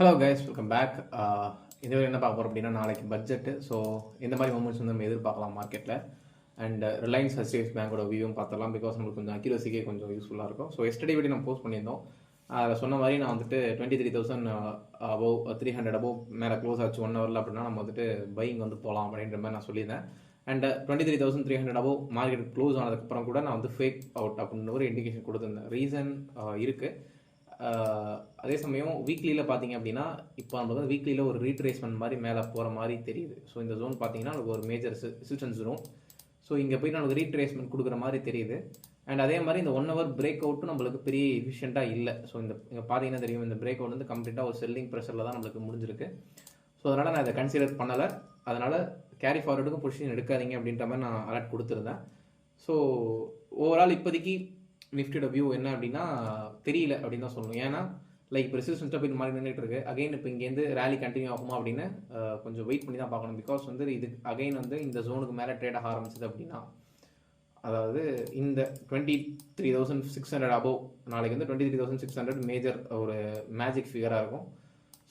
Hello guys, welcome back. இந்த என்ன பார்க்க போகிறோம் அப்படின்னா, நாளைக்கு பட்ஜெட்டு. ஸோ இந்த மாதிரி மூமெண்ட்ஸ் வந்து நம்ம எதிர்பார்க்கலாம் மார்க்கெட்டில். அண்ட் ரிலையன்ஸ் ஹெச்டிஎஃப்சி பேங்கோட வியூவும் பார்த்துடலாம். பிகாஸ் நம்மளுக்கு கொஞ்சம் அக்யூரஸிக்கே கொஞ்சம் யூஸ்ஃபுல்லாக இருக்கும். ஸோ எஸ்டர்டே வீடியோ நம்ம போஸ்ட் பண்ணியிருந்தோம். அதில் சொன்ன மாதிரி நான் வந்துட்டு 23,000 அபவ் 300 அபவ் மேலே க்ளோஸ் ஆச்சு 1 ஹவரில் அப்படின்னா நம்ம வந்துட்டு பையிங் வந்து போகலாம் அப்படின்ற மாதிரி நான் சொல்லியிருந்தேன். அண்ட் 23,300 அபவ் மார்க்கெட் க்ளோஸ் ஆனதுக்கப்புறம் கூட நான் வந்து ஃபேக் அவுட் அப்படின்னு ஒரு இண்டிகேஷன் கொடுத்துருந்தேன். ரீசன் இருக்குது. அதே சமயம் வீக்லியில் பார்த்தீங்க அப்படின்னா, இப்போ நம்மளுக்கு வந்து வீக்லியில் ஒரு ரீட்ரேஸ்மெண்ட் மாதிரி மேலே போகிற மாதிரி தெரியுது. ஸோ இந்த ஜோன் பார்த்தீங்கன்னா நமக்கு ஒரு மேஜர் ரெசிஸ்டன்ஸ் ஜோன். ஸோ இங்கே போய் நமக்கு ரீட்ரேஸ்மெண்ட் கொடுக்குற மாதிரி தெரியுது. அண்ட் அதே மாதிரி இந்த 1 ஹவர் பிரேக் அவுட்டும் நம்மளுக்கு பெரிய எஃபிஷியண்ட்டாக இல்லை. ஸோ இங்கே பார்த்தீங்கன்னா தெரியும், இந்த பிரேக் அவுட் வந்து கம்ப்ளீட்டாக ஒரு செல்லிங் ப்ரெஷரில் தான் நம்மளுக்கு முடிஞ்சிருக்கு. ஸோ அதனால் நான் இதை கன்சிடர் பண்ணலை. அதனால் கேரி ஃபார்வர்டுக்கும் பொசிஷன் எடுக்காதீங்க அப்படின்ற மாதிரி நான் அலர்ட் கொடுத்துருந்தேன். ஸோ ஓவரால் இப்போதைக்கு நிஃப்டியோட வியூ என்ன அப்படின்னா தெரியல அப்படின்னு தான் சொல்லணும். ஏன்னா லைக் இப்போ ரெசிஸ்டன்ஸாக போய் மாதிரி நின்றுட்டு இருக்கு. அகைன் இப்போ இங்கேருந்து ரேலி கண்டினியூ ஆகுமா அப்படின்னு கொஞ்சம் வெயிட் பண்ணி தான் பார்க்கணும். பிகாஸ் வந்து இது அகைன் வந்து இந்த ஜோனுக்கு மேலே ட்ரேட் ஆக ஆரம்பிச்சது அப்படின்னா, அதாவது இந்த 23,600 அபவ் நாளைக்கு வந்து 23,600 மேஜர் ஒரு மேஜிக் ஃபிகராக இருக்கும்.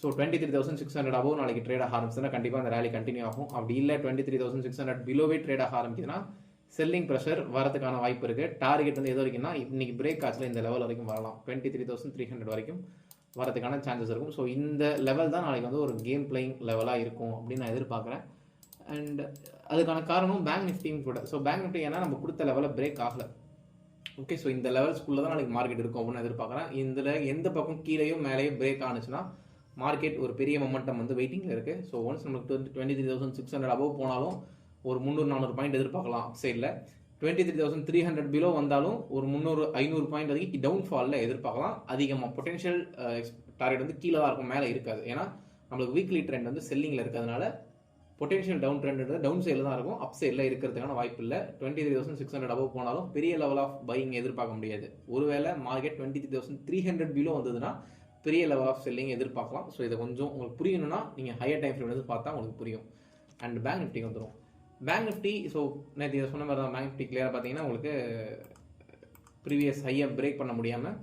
ஸோ 23,600 அபவ் நாளைக்கு ட்ரேட் ஆக ஆரம்பிச்சதுன்னா கண்டிப்பாக அந்த ரேலி கண்டினியூ ஆகும். அப்படி இல்லை 23,600 பிலோவே ட்ரேட் ஆக ஆரம்பிக்குதுன்னா செல்லிங் ப்ரெஷர் வரதுக்கான வாய்ப்பு இருக்குது. டார்கெட் வந்து எது வரைக்கும்னா இன்னைக்கு பிரேக் ஆச்சுல இந்த லெவல் வரைக்கும் வரலாம். 23,300 வரைக்கும் வரதுக்கான சான்சஸ் இருக்கும். ஸோ இந்த லெவல் தான் நாளைக்கு வந்து ஒரு கேம் பிளேயிங் லெவலாக இருக்கும் அப்படின்னு நான் எதிர்பார்க்குறேன். அண்ட் அதுக்கான காரணம் பேங்க் நிஃப்டியும் கூட. ஸோ பேங்க் நிஃப்டி ஏன்னா நம்ம கொடுத்த லெவலில் பிரேக் ஆகலை. ஓகே, ஸோ இந்த லெவல்ஸ்குள்ளே தான் நாளைக்கு மார்க்கெட் இருக்கும் அப்படின்னு எதிர்பார்க்குறேன். இதில் எந்த பக்கம் கீழேயும் மேலேயும் பிரேக் ஆனிச்சுன்னா மார்க்கெட் ஒரு பெரிய மொமெண்டம் வந்து வெயிட்டிங்கில் இருக்குது. ஸோ ஒன்ஸ் நமக்கு 23,600 அபவ் போனாலும் ஒரு 300-400 பாயிண்ட் எதிர்பார்க்கலாம் சைடில். 23,300 பிலோ வந்தாலும் ஒரு 300-500 பாயிண்ட் வரைக்கும் டவுன்ஃபாலில் எதிர்பார்க்கலாம். அதிகமாக பொட்டென்ஷியல் டார்கெட் வந்து கீழே தான் இருக்கும், மேலே இருக்காது. ஏன்னா நம்மளுக்கு வீக்லி ட்ரெண்ட் வந்து செல்லிங்கில் இருக்கிறதுனால பொட்டென்ஷியல் டவுன் ட்ரெண்ட் டவுன் சைடில் தான் இருக்கும், அப் சைடில் இருக்கிறதுக்கான வாய்ப்பு இல்லை. 23,600 அபவ் போனாலும் பெரிய லெவல் ஆஃப் பையிங் எதிர்பார்க்க முடியாது. ஒருவேளை மார்க்கெட் 23,300 பிலோ வந்ததுன்னா பெரிய லெவல் ஆஃப் செல்லிங் எதிர்பார்க்கலாம். ஸோ இதை கொஞ்சம் உங்களுக்கு புரியணும்னா நீங்கள் ஹையர் டைம் ஃப்ரேம் வந்து பார்த்தா உங்களுக்கு புரியும். அண்ட் பேங்க் நிஃப்டி வந்துடும். பேங்க் நிஃப்டி ஸோ நேற்று இதை சொன்ன மாதிரி தான். பேங்க் நிஃப்டி கிளியராக பார்த்தீங்கன்னா உங்களுக்கு ப்ரீவியஸ் ஹையை பிரேக் பண்ண முடியாமல்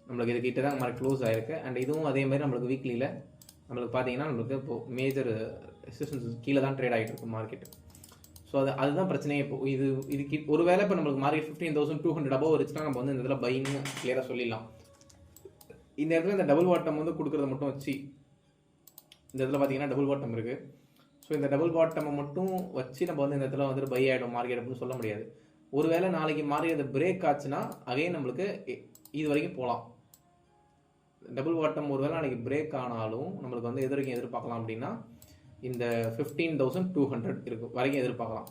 நம்மளுக்கு இதுக்கிட்ட தான் மாதிரி க்ளோஸ் ஆகிருக்கு. அண்ட் இதுவும் அதே மாதிரி நம்மளுக்கு வீக்லியில் நம்மளுக்கு பார்த்தீங்கன்னா நம்மளுக்கு இப்போ மேஜர் ரெசிஸ்டன்ஸ் கீழே தான் ட்ரேட் ஆகிட்டு இருக்கு மார்க்கெட்டு. ஸோ அதுதான் பிரச்சனையே. இப்போ இதுக்கு ஒரு வேளை இப்போ நம்மளுக்கு மார்க்கெட் 15,200 அபவ் இருந்துச்சுன்னா நம்ம வந்து இந்த இதில் பையிங்னு கிளியராக சொல்லிடலாம். இந்த இடத்துல இந்த டபுள் பாட்டம் வந்து கொடுக்குறத மட்டும் வச்சு இந்த இடத்துல பார்த்தீங்கன்னா டபுள் பாட்டம் இருக்குது. ஸோ இந்த டபுள் பாட்டமை மட்டும் வச்சு நம்ம வந்து இந்த இடத்துல வந்துட்டு பை ஆகிடும் மார்க்கெட் அப்படின்னு சொல்ல முடியாது. ஒருவேளை நாளைக்கு மார்க்கெட் பிரேக் ஆச்சுன்னா அகைன் நம்மளுக்கு இது வரைக்கும் போகலாம். டபுள் பாட்டம் ஒருவேளை நாளைக்கு பிரேக் ஆனாலும் நம்மளுக்கு வந்து எது வரைக்கும் எதிர்பார்க்கலாம் அப்படின்னா இந்த 15,200 இருக்கு வரைக்கும் எதிர்பார்க்கலாம்.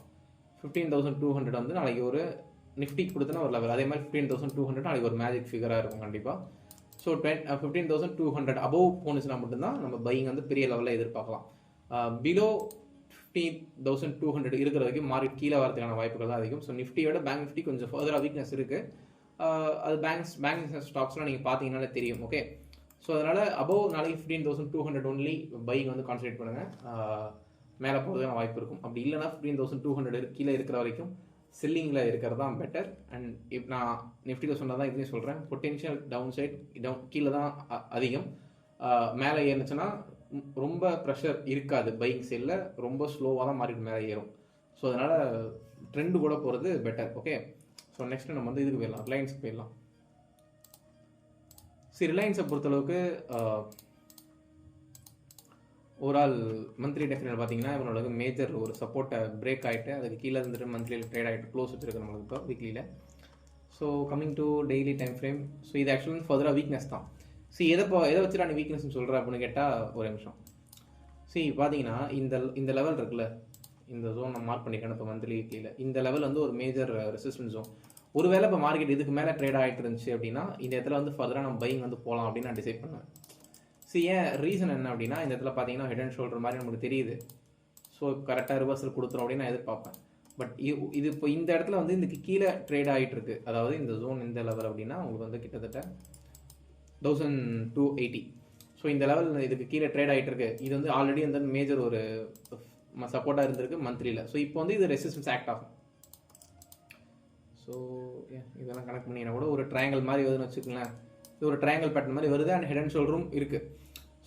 15,200 வந்து நாளைக்கு ஒரு நிஃப்டி கொடுத்தனா ஒரு லெவல். அதே மாதிரி 15,200 நாளைக்கு ஒரு மேஜிக் ஃபிகராக இருக்கும் கண்டிப்பாக. ஸோ 15,200 அபவ் போனுச்சுன்னா மட்டும்தான் நம்ம பையிங் வந்து பெரிய லெவலில் எதிர்பார்க்கலாம். பிலோ 15,200 இருக்கிற வரைக்கும் மார்க்கெட் கீழே வரதுக்கான வாய்ப்புகள் தான் அதிகம். ஸோ நிஃப்டியோட பேங்க் நிஃப்டி கொஞ்சம் ஃபர்தராக வீக்னஸ் இருக்குது. அது பேங்க் ஸ்டாக்ஸ்லாம் நீங்கள் பார்த்தீங்கன்னாலே தெரியும். ஓகே, ஸோ அதனால் அபவ் நாளைக்கு 15,200 ஒன்லி பையிங் வந்து கான்சன்ட்ரேட் பண்ணுங்கள். மேலே போகிறதுக்கான வாய்ப்பு இருக்கும். அப்படி இல்லைனா 15,200 கீழே இருக்கிற வரைக்கும் செல்லிங்கில் இருக்கிறது தான் பெட்டர். அண்ட் இப்போ நான் நிஃப்டியில் சொன்னதான் இதுலேயும் சொல்கிறேன். பொட்டென்ஷியல் டவுன் சைட் கீழே தான் அதிகம். மேலே ஏறிச்சுன்னா ரொம்ப ப்ரெஷர் இருக்காது. பையிங் சைடில் ரொம்ப ஸ்லோவாக தான் மார்க்கெட் மேலே ஏறும். ஸோ அதனால் ட்ரெண்டு கூட போகிறது பெட்டர். ஓகே, ஸோ நெக்ஸ்ட்டு நம்ம வந்து இதுக்கு போயிடலாம், ரிலையன்ஸுக்கு போயிடலாம். சரி, ரிலையன்ஸை பொறுத்தளவுக்கு ஓவரால் மந்த்லி டெஃபினல் பார்த்தீங்கன்னா இவனோட மேஜர் ஒரு சப்போர்ட்டை பிரேக் ஆகிட்டு அதுக்கு கீழே இருந்துட்டு மந்த்லியில் ட்ரேட் ஆகிட்டு க்ளோஸ் வச்சுருக்கு நம்மளுக்கு இப்போ வீக்லியில். So coming to daily time frame. So இது ஆக்சுவலி ஃபர்தராக வீக்னஸ் தான். எதை வச்சுட்டு நீ வீக்னஸ்ன்னு சொல்கிற அப்படின்னு கேட்டால் ஒரு நிமிஷம். பார்த்தீங்கன்னா இந்த லெவல் இருக்குல்ல, இந்த ஜோன் நான் மார்க் பண்ணிக்கிறேன் இப்போ மந்த்லி வீக்லியில். இந்த லெவல் வந்து ஒரு மேஜர் ரெசிஸ்டன்ஸ் ஜோன். ஒருவேளை இப்போ மார்க்கெட் இதுக்கு மேலே ட்ரேட் ஆகிட்டு இருந்துச்சு அப்படின்னா இந்த இடத்துல வந்து ஃபர்தராக நம்ம பையிங் வந்து போகலாம் அப்படின்னு நான் டிசைட் பண்ணேன். ஏன் ரீசன் என்ன அப்படின்னா இந்த இடத்துல பார்த்தீங்கன்னா ஹெட் அண்ட் ஷோல்டர் மாதிரி நமக்கு தெரியுது. ஸோ கரெக்டாக ரிவர்சல் கொடுத்துரும் அப்படின்னு நான் எதிர்பார்ப்பேன். பட் இது இப்போ இந்த இடத்துல வந்து இதுக்கு கீழே ட்ரேட் ஆகிட்டு இருக்கு. அதாவது இந்த ஜோன் இந்த லெவல் அப்படின்னா உங்களுக்கு வந்து கிட்டத்தட்ட 1,280. ஸோ இந்த லெவல் இதுக்கு கீழே ட்ரேட் ஆகிட்டு இருக்கு. இது வந்து ஆல்ரெடி அந்த மேஜர் ஒரு சப்போர்ட்டாக இருந்திருக்கு மந்த்லியில். ஸோ இப்போ வந்து இது ரெசிஸ்டன்ஸ் ஆக்ட் ஆகும். ஸோ இதெல்லாம் கனெக்ட் பண்ணிங்கன்னா கூட ஒரு ட்ரையாங்கல் மாதிரி வருதுன்னு வச்சுக்கோங்களேன். இது ஒரு ட்ரையாங்கல் பேட்டர்ன் மாதிரி வருது அண்ட் ஹெட் அண்ட் ஷோல்டரும் இருக்குது.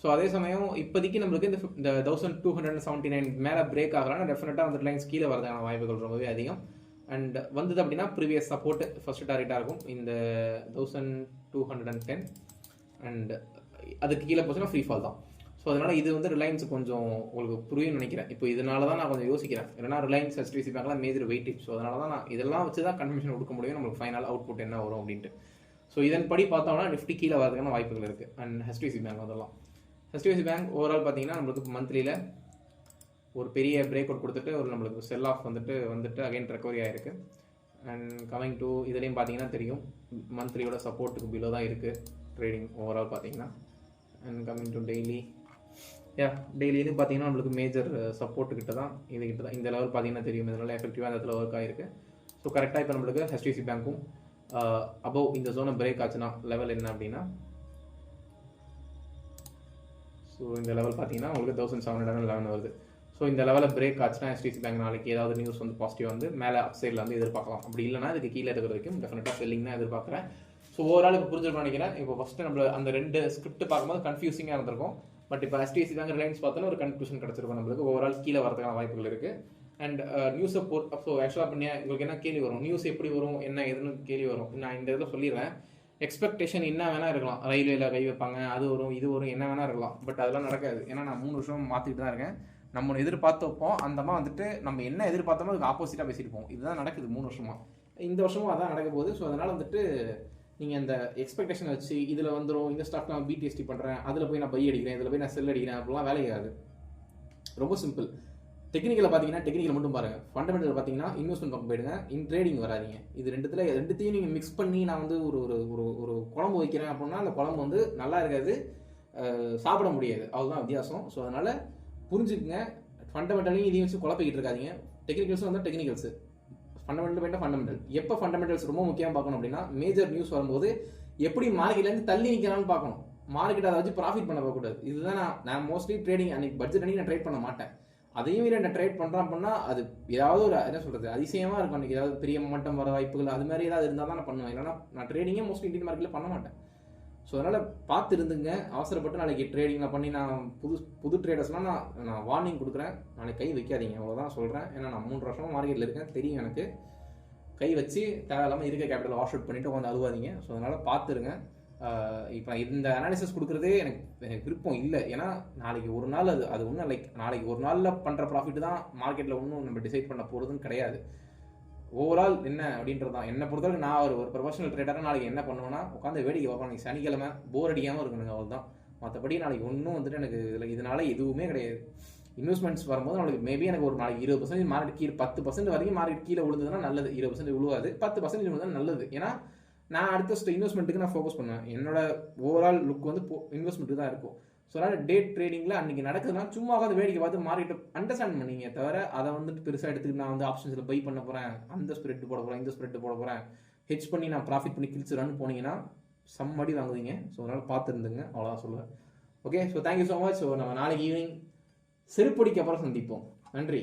ஸோ அதே சமயம் இப்போதைக்கு நம்மளுக்கு இந்த 1279 மேலே பிரேக் ஆகலாம், டெஃபினட்டாக வந்து ரிலையன்ஸ் கீழே வரதுக்கான வாய்ப்புகள் ரொம்பவே அதிகம். அண்ட் வந்தது அப்படின்னா ப்ரீவியஸ் சப்போர்ட் ஃபர்ஸ்ட் டார்கெட்டாக இருக்கும் இந்த 1210 அண்ட் அதுக்கு கீழே போச்சுன்னா ஃப்ரீ ஃபால் தான். ஸோ அதனால் இது வந்து ரிலையன்ஸ் கொஞ்சம் உங்களுக்கு புரியும்னு நினைக்கிறேன். இப்போ இதனால தான் நான் கொஞ்சம் யோசிக்கிறேன், ஏன்னா ரிலையன்ஸ் HDFC பேங்க்லாம் மேஜர் வெயிட்டேஜ். ஸோ அதனால தான் நான் இதெல்லாம் வச்சு தான் கன்ஃபர்மேஷன் கொடுக்க முடியும் நம்மளுக்கு ஃபைனல் அவுட்புட் என்ன வரும் அப்படின்ட்டு. ஸோ இதன்படி பார்த்தோம்னா நிஃப்டி கீழே வரதுக்கான வாய்ப்புகள் இருக்குது. அண்ட் HDFC பேங்க் அதெல்லாம் HDFC பேங்க் ஓவரால் பார்த்தீங்கன்னா நம்மளுக்கு மந்த்லியில் ஒரு பெரிய பிரேக் அவுட் கொடுத்துட்டு ஒரு நம்மளுக்கு செல் ஆஃப் வந்துட்டு அகைன் ரெக்கவரி ஆகிருக்கு. அண்ட் கமிங் டு இதுலேயும் பார்த்தீங்கன்னா தெரியும் மந்த்லியோட சப்போர்ட்டுக்கு பிலோ தான் இருக்குது ட்ரேடிங் ஓவரால் பார்த்தீங்கன்னா. அண்ட் கமிங் டு டெய்லியும் பார்த்தீங்கன்னா நம்மளுக்கு மேஜர் சப்போர்ட்டுக்கிட்ட தான் இதுக்கிட்ட தான் இந்த லெவல் பார்த்தீங்கன்னா தெரியும், இதனால எஃபெக்டிவாக அந்த இடத்துல ஒர்க் ஆகிருக்கு. ஸோ கரெக்டாக இப்போ நம்மளுக்கு HDFC பேங்க்கும் அபவ் இந்த ஜோனை பிரேக் ஆச்சுன்னா லெவல் என்ன அப்படின்னா, ஸோ இந்த லெவல் பார்த்தீங்கன்னா உங்களுக்கு 1711 வருது. ஸோ இந்த லெவலில் பிரேக் ஆச்சுன்னா HDFC பேங்க் நாளைக்கு ஏதாவது நியூஸ் வந்து பாசிட்டிவ் வந்து மேலே அப்சைடில் வந்து எதிர்பார்க்கலாம். அப்படி இல்லைனா இதுக்கு கீழே இருக்கிற வரைக்கும் டெஃபினட்டாக செல்லிங் தான் எதிர்பார்க்குறேன். ஸோ ஓவரால் இப்போ புரிஞ்சுக்க நினைக்கிறேன். இப்போ ஃபஸ்ட்டு நம்ம அந்த 2 ஸ்கிரிப்ட் பார்க்கும்போது கன்ஃபியூசிங்காக இருந்திருக்கும். பட் இப்போ HDFC பேங்க் ரிலையன்ஸ் பார்த்தோன்னா ஒரு கன்க்ளூஷன் கிடச்சிருக்கும் நம்மளுக்கு. ஓவரால் கீழே வரதுக்கான வாய்ப்புகள் இருக்குது. அண்ட் நியூஸை ஸோ ஆக்சுவலாக பண்ணி உங்களுக்கு என்ன கேள்வி வரும், நியூஸ் எப்படி வரும் என்ன எதுன்னு கேள்வி வரும். நான் இந்த இதில் சொல்லிடுறேன், எக்ஸ்பெக்டேஷன் என்ன வேணா இருக்கலாம், ரயில்வேல கை வைப்பாங்க, அது வரும் இது வரும் என்ன வேணா இருக்கலாம். பட் அதெல்லாம் நடக்காது. ஏன்னா நான் 3 வருஷம் மாற்றிட்டு தான் இருக்கேன். நம்ம எதிர்பார்த்தப்போம் அந்தமா வந்துட்டு நம்ம என்ன எதிர்பார்த்தோமோ அதுக்கு ஆப்போசிட்டாக பேசியிருப்போம். இதுதான் நடக்குது 3 வருஷமா, இந்த வருஷமும் அதான் நடக்க போகுது. ஸோ அதனால் வந்துட்டு நீங்கள் அந்த எக்ஸ்பெக்டேஷன் வச்சு இதில் வந்துடும், இந்த ஸ்டாக் நான் BTST பண்ணுறேன், அதில் போய் நான் பை அடிக்கிறேன், இதில் போய் நான் செல் அடிக்கிறேன், அப்படிலாம் வேலையாகாது. ரொம்ப சிம்பிள். டெக்னிக்கலை பார்த்தீங்கன்னா டெக்னிக்கல் மட்டும் பாருங்கள், ஃபண்டமெண்டல் பார்த்தீங்கன்னா இன்வெஸ்ட்மெண்ட் பக்கம் போயிடுங்க, ட்ரேடிங் வராதிங்க. இது ரெண்டுத்தையும் நீங்கள் மிக்ஸ் பண்ணி நான் வந்து ஒரு ஒரு ஒரு குழம்பு வைக்கிறேன் அப்படின்னா அந்த குழம்பு வந்து நல்லா இருக்காது, சாப்பிட முடியாது, அவ்வளோதான் வித்தியாசம். ஸோ அதனால் புரிஞ்சுக்குங்க, ஃபண்டமெண்டலையும் இதையும் வச்சு குழப்பிக்கிட்டு இருக்காதிங்க. டெக்னிக்கல்ஸும் வந்து டெக்னிக்கல்ஸ், ஃபண்டமெண்டல் போயிட்டா ஃபண்டமெண்டல். எப்போ ஃபண்டமெண்டல்ஸ் ரொம்ப முக்கியம் பார்க்கணும் அப்படின்னா மேஜர் நியூஸ் வரும்போது எப்படி மார்க்கெட்லேருந்து தள்ளி நிற்கிறான்னு பார்க்கணும். மார்க்கெட் அதை வச்சு ப்ராஃபிட் பண்ண போகக்கூடாது. இதுதான் நான் மோஸ்ட்லி ட்ரேடிங் அன்னைக்கு பட்ஜெட் அன்னைக்கு நான் ட்ரேட் பண்ண மாட்டேன். அதையும் நான் ட்ரேட் பண்ணுறேன் அப்படின்னா அது ஏதாவது ஒரு என்ன சொல்கிறது அதிசயமாக இருக்கும். அன்றைக்கி ஏதாவது பெரிய மட்டம் வர வாய்ப்புகள் அது மாதிரி ஏதாவது இருந்தால் தான் நான் பண்ணுவேன். இல்லைனா நான் ட்ரேடிங்கே மோஸ்ட்லி இந்தியன் மார்க்கெட்டில் பண்ண மாட்டேன். ஸோ அதனால் பார்த்து இருந்துங்க. அவசரப்பட்டு நாளைக்கு ட்ரேடிங்கில் பண்ணி நான் புது ட்ரேடர்ஸ்லாம் நான் வார்னிங் கொடுக்குறேன், நாளைக்கு கை வைக்காதீங்க, அவ்வளோதான் சொல்கிறேன். ஏன்னா நான் 3 வருஷமாக மார்க்கெட்டில் இருக்கேன், தெரியும் எனக்கு. கை வச்சு தேவையில்லாமல் இருக்க கேபிட்டல் வாஷ் அவுட் பண்ணிவிட்டு வந்து அழுவாதீங்க. ஸோ அதனால் பார்த்துருங்க. இப்போ இந்த அனாலிசிஸ் கொடுக்குறதே எனக்கு விருப்பம் இல்லை. ஏன்னா நாளைக்கு ஒரு நாள் அது ஒன்றும் லைக் நாளைக்கு ஒரு நாளில் பண்ணுற ப்ராஃபிட் தான் மார்க்கெட்டில் ஒன்றும் நம்ம டிசைட் பண்ண போகிறதுன்னு கிடையாது. ஓவரால் என்ன அப்படின்றது தான் என்னை பொறுத்தவரைக்கும். நான் ஒரு ப்ரொஃபஷனல் ட்ரேடராக நாளைக்கு என்ன பண்ணுவேன்னா உட்காந்து வேடிக்கை பார்ப்பேன். நாளைக்கு சனிக்கிழமை போர் அடிக்காமல் இருக்கணுங்க, அவ்வளோ தான். மற்றபடி நாளைக்கு ஒன்றும் வந்துட்டு எனக்கு இதனால எதுவுமே கிடையாது. இன்வெஸ்ட்மெண்ட்ஸ் வரும்போது நாளைக்கு மேபி எனக்கு ஒரு நாளைக்கு 20% மார்க்கெட் கீழே 10% வரைக்கும் மார்க்கெட் கீழே விழுந்ததுன்னா நல்லது. 20% விழுவாது, 10% விழுந்தா நல்லது. ஏன்னா நான் அடுத்த இன்வெஸ்ட்மெண்ட்டுக்கு நான் ஃபோக்கஸ் பண்ணுவேன். என்னோட ஓவரால் லுக் வந்து இன்வெஸ்ட்மெண்ட்டு தான் இருக்கும். ஸோ அதனால் டே ட்ரேடிங்கில் அன்றைக்கி நடக்குதுன்னா சும்மா உட்காந்து வேடிக்கை பார்த்து மார்க்கெட்டை அண்டர்ஸ்டாண்ட் பண்ணிங்க தவிர அதை வந்துட்டு பெருசாக எடுத்துக்கிட்டு நான் வந்து ஆப்ஷன்ஸில் பை பண்ண போகிறேன், அந்த ஸ்ப்ரெட் போட போகிறேன், இந்த ஸ்ப்ரெட் போட போகிறேன், ஹெச் பண்ணி நான் ப்ராஃபிட் பண்ணி கிழிச்சிடறான்னு போனீங்கன்னா சம்மடி வாங்குவீங்க. ஸோ அதனால் பார்த்துருந்துங்க, அவ்வளோதான் சொல்லுவேன். Okay, so thank you so much. So நம்ம நாளைக்கு ஈவினிங் செருப்படிக்கு அப்புறம் சந்திப்போம். நன்றி.